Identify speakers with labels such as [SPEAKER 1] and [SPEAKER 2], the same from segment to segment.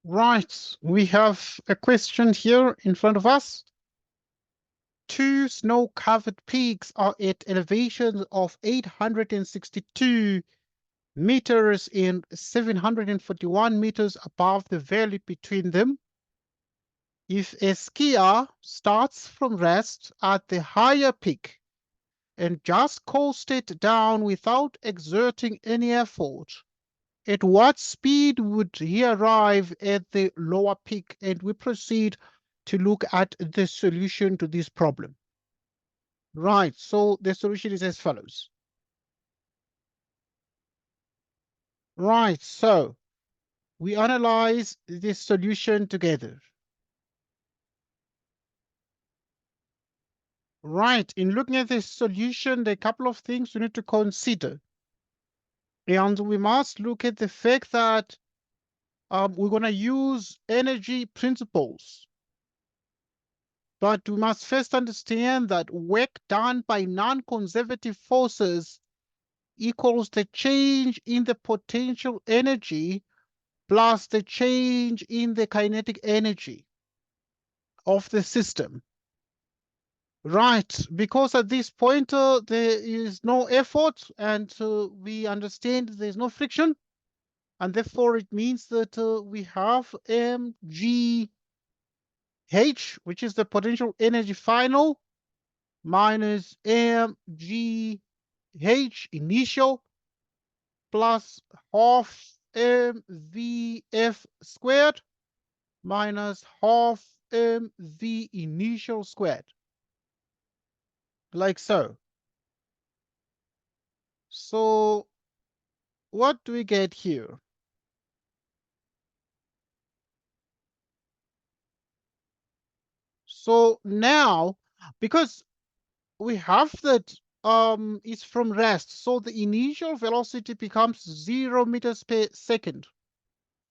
[SPEAKER 1] Right, we have a question here in front of us. Two snow-covered peaks are at elevations of 862 meters and 741 meters above the valley between them. If a skier starts from rest at the higher peak and just coasted down without exerting any effort, at what speed would he arrive at the lower peak? And we proceed to look at the solution to this problem. Right, so the solution is as follows. Right, so we analyze this solution together. Right, in looking at this solution, there are a couple of things we need to consider. And we must look at the fact that we're going to use energy principles. But we must first understand that work done by non-conservative forces equals the change in the potential energy plus the change in the kinetic energy of the system. Right, because at this point there is no effort and we understand there's no friction, and therefore it means that we have mgh, which is the potential energy final, minus mgh initial plus half mvf squared minus half mv initial squared, like so. So what do we get here? So now, because we have that it's from rest, so the initial velocity becomes 0 meters per second.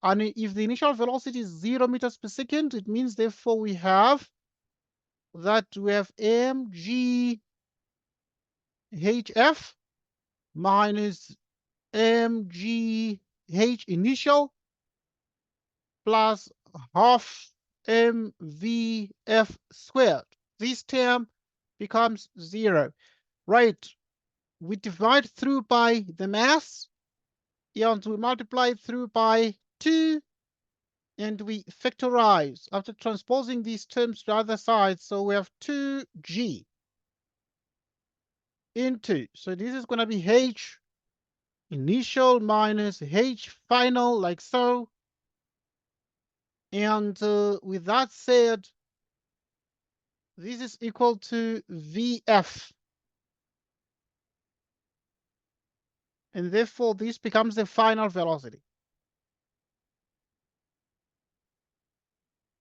[SPEAKER 1] And if the initial velocity is 0 meters per second, it means therefore we have mg hf minus mgh initial plus half mvf squared. This term becomes 0. Right, we divide through by the mass, and we multiply through by 2, and we factorize after transposing these terms to the other side. So we have 2g into, so this is going to be h initial minus h final, like so. And with that said, this is equal to vf. And therefore, this becomes the final velocity.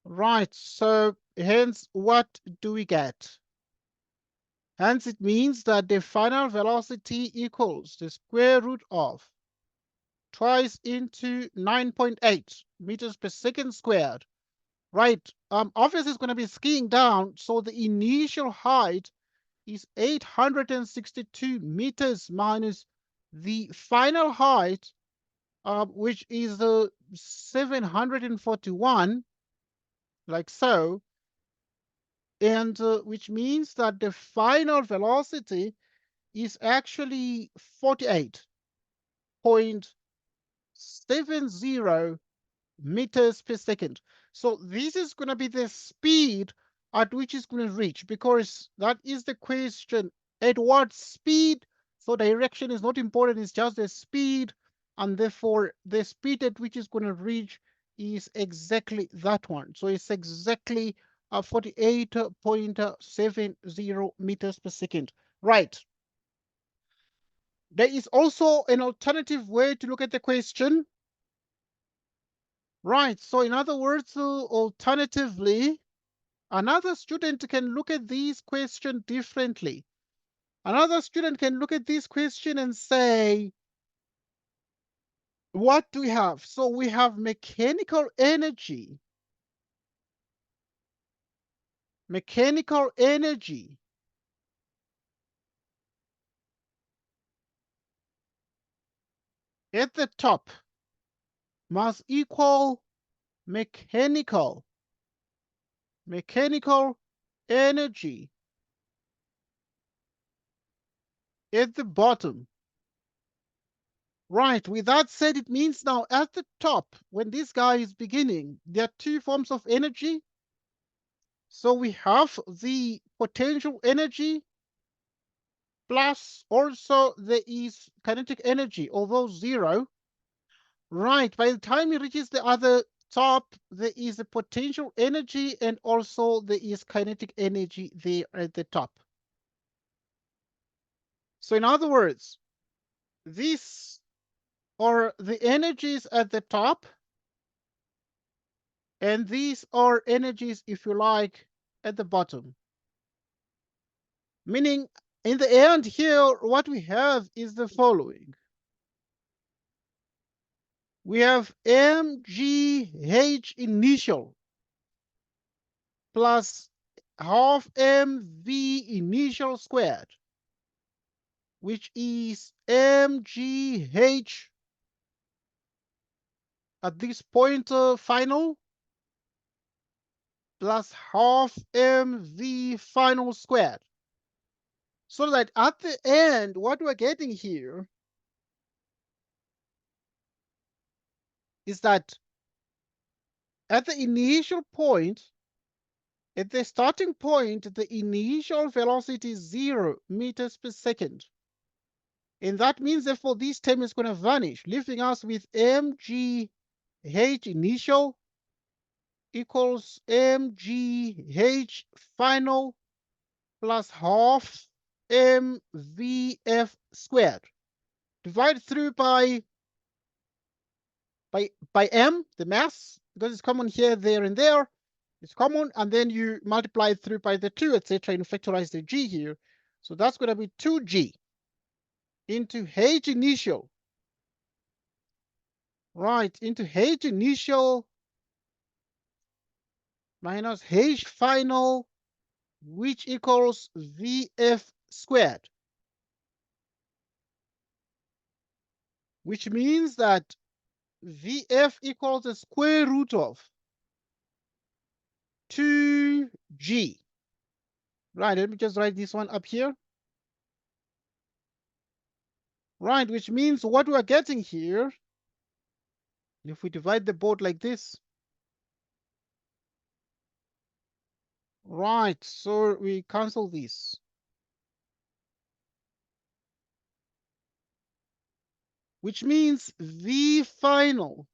[SPEAKER 1] Right, so hence, what do we get? Hence, it means that the final velocity equals the square root of twice into 9.8 meters per second squared. Right, obviously it's going to be skiing down, so the initial height is 862 meters minus the final height, which is 741, like so, and which means that the final velocity is actually 48.70 meters per second. So this is going to be the speed at which it's going to reach, because that is the question. At what speed? So direction is not important, it's just the speed, and therefore the speed at which it's going to reach is exactly that one. So it's exactly 48.70 meters per second. Right. There is also an alternative way to look at the question. Right, so in other words, alternatively, another student can look at this question differently. Another student can look at this question and say, what do we have? So we have mechanical energy. Mechanical energy at the top must equal mechanical energy at the bottom. Right, with that said, it means now at the top, when this guy is beginning, there are two forms of energy. So we have the potential energy, plus also there is kinetic energy, although zero. Right, by the time it reaches the other top, there is a potential energy and also there is kinetic energy there at the top. So in other words, these are the energies at the top, and these are energies, if you like, at the bottom. Meaning, in the end here, what we have is the following. We have mgh initial plus half mv initial squared, which is mgh at this point final plus half mv final squared. So that at the end, what we're getting here is that at the initial point, at the starting point, the initial velocity is 0 meters per second. And that means therefore this term is going to vanish, leaving us with mgh initial equals mgh final plus half mvf squared. Divide through by m, the mass, because it's common here, there, and there. It's common, and then you multiply it through by the 2, etc., and factorize the g here. So that's going to be 2g into h initial. Right, into h initial minus h final, which equals vf squared. Which means that vf equals the square root of 2g. Right, let me just write this one up here. Right, which means what we're getting here, if we divide the board like this, right, so we cancel this. Which means v final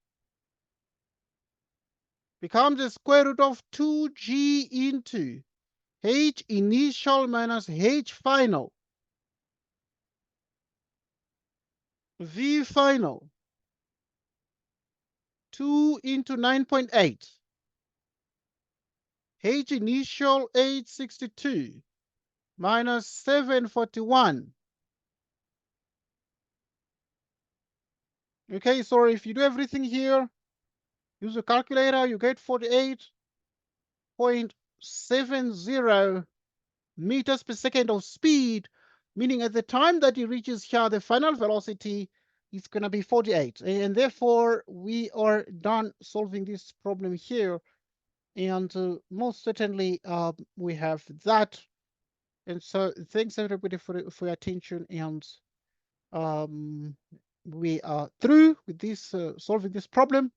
[SPEAKER 1] becomes the square root of 2g into h initial minus h final. V final 2 into 9.8. H initial 862 minus 741. Okay, so if you do everything here, use a calculator, you get 48.70 meters per second of speed, meaning at the time that it reaches here, the final velocity is going to be 48. And therefore, we are done solving this problem here. And most certainly, we have that. And so thanks everybody for your attention. And we are through with this solving this problem.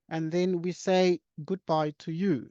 [SPEAKER 1] And then we say goodbye to you.